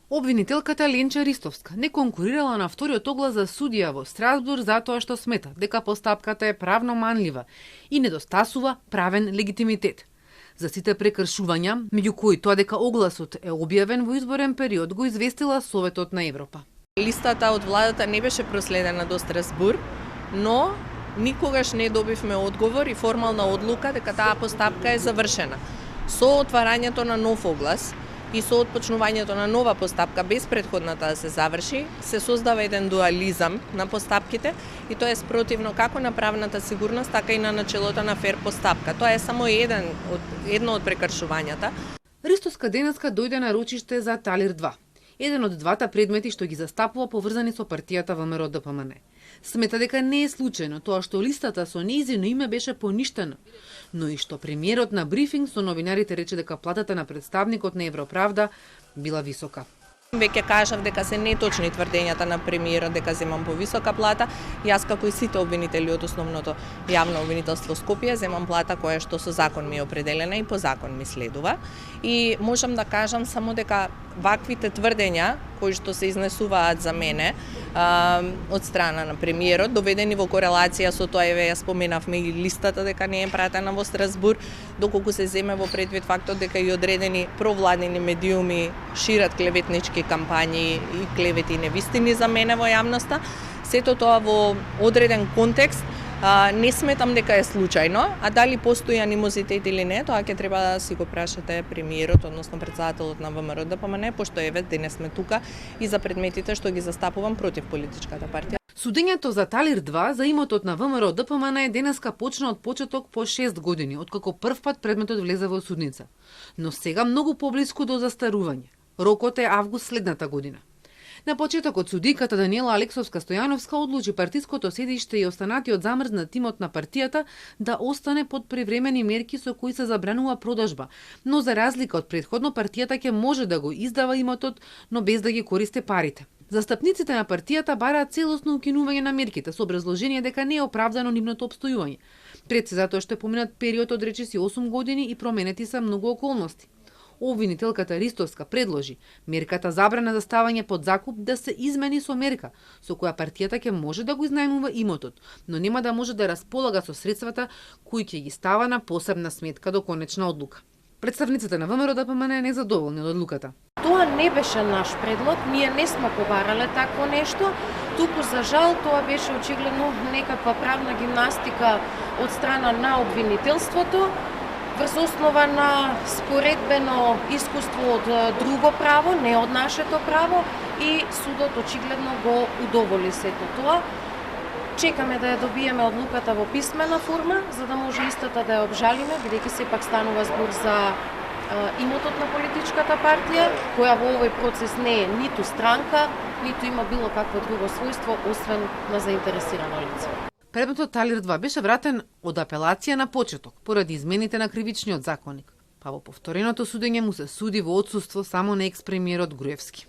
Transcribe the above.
Обвинителката Ленча Ристовска не конкурирала на вториот оглас за судија во Страсбург затоа што смета дека постапката е правно манлива и недостасува правен легитимитет. За сите прекршувања, меѓу кои тоа дека огласот е објавен во изборен период, го известила Советот на Европа. Листата од владата не беше проследена до Страсбург, но никогаш не добивме одговор и формална одлука дека таа постапка е завршена. Со отварањето на нов оглас и со отпочнувањето на нова постапка без претходната да се заврши, се создава еден дуализам на постапките и тоа е спротивно како на правната сигурност, така и на начелото на фер постапка. Тоа е само едно од прекршувањата. Ристовска денеска дојде на рочиште за Талир 2. Еден од двата предмети што ги застапува поврзани со партијата ВМРО-ДПМН. Смета дека не е случајно тоа што листата со нејзино име беше поништена, но и што премиерот на брифинг со новинарите рече дека платата на представникот на Европравда била висока. Веќе кажав дека се неточни тврдењата на премиерот дека земам повисока плата. Јас како и сите обвинители од основното јавно обвинителство Скопје земам плата која што со закон ми е определена и по закон ми следува. И можам да кажам само дека ваквите тврдења кои што се изнесуваат за мене од страна на премиерот, доведени во корелација со тоа, ја споменавме и листата дека не е пратена во Страсбург, доколку се земе во предвид фактот дека и одредени провладени медиуми шират клеветнички кампањи и клевети и невистини за мене во јавноста. Сето тоа во одреден контекст не сметам дека е случајно, а дали постои анимозитет или не, тоа ќе треба да си го прашате премиерот, односно претседателот на ВМРО-ДПМН, пошто еве денес сме тука и за предметите што ги застапувам против политичката партија. Судењето за Талир 2 за имотот на ВМРО-ДПМН денеска почна од почеток по 6 години, откако првпат предметот влезе во судница. Но сега многу поблиску до застарување. Рокот е август следната година. На почетокот судиката Даниела Алексовска-Стојановска одлучи партиското седиште и останатиот замрзнат тимот на партијата да остане под привремени мерки со кои се забранува продажба, но за разлика од претходно партијата ќе може да го издава имотот, но без да ги користи парите. Застапниците на партијата бараат целосно укинување на мерките со образложение дека не е оправдано нивното опстојување. Пред се затоа што поминат период од речиси 8 години и променети се многу околности. Обвинителката Ристовска предложи мерката забрана за ставање под закуп да се измени со мерка со која партијата ќе може да го изнајмува имотот, но нема да може да располага со средствата кои ќе ги става на посебна сметка до конечна одлука. Представниците на ВМРО-ДПМН не задоволни од одлуката. Тоа не беше наш предлог, ние не сме побарале такво нешто, туку за жал тоа беше очигледно некаква правна гимнастика од страна на обвинителството, врз основа на споредбено искуство од друго право, не од нашето право, и судот очигледно го удоволи сето тоа. Чекаме да ја добиеме одлуката во писмена форма, за да може истата да ја обжалиме, бидејќи сепак станува збор за имотот на политичката партија, која во овој процес не е ниту странка, ниту има било какво друго својство, освен на заинтересирано лице. Предметот Талир 2 беше вратен од апелација на почеток, поради измените на кривичниот законник, па во повтореното судење му се суди во отсуство само на екс-премиерот Груевски.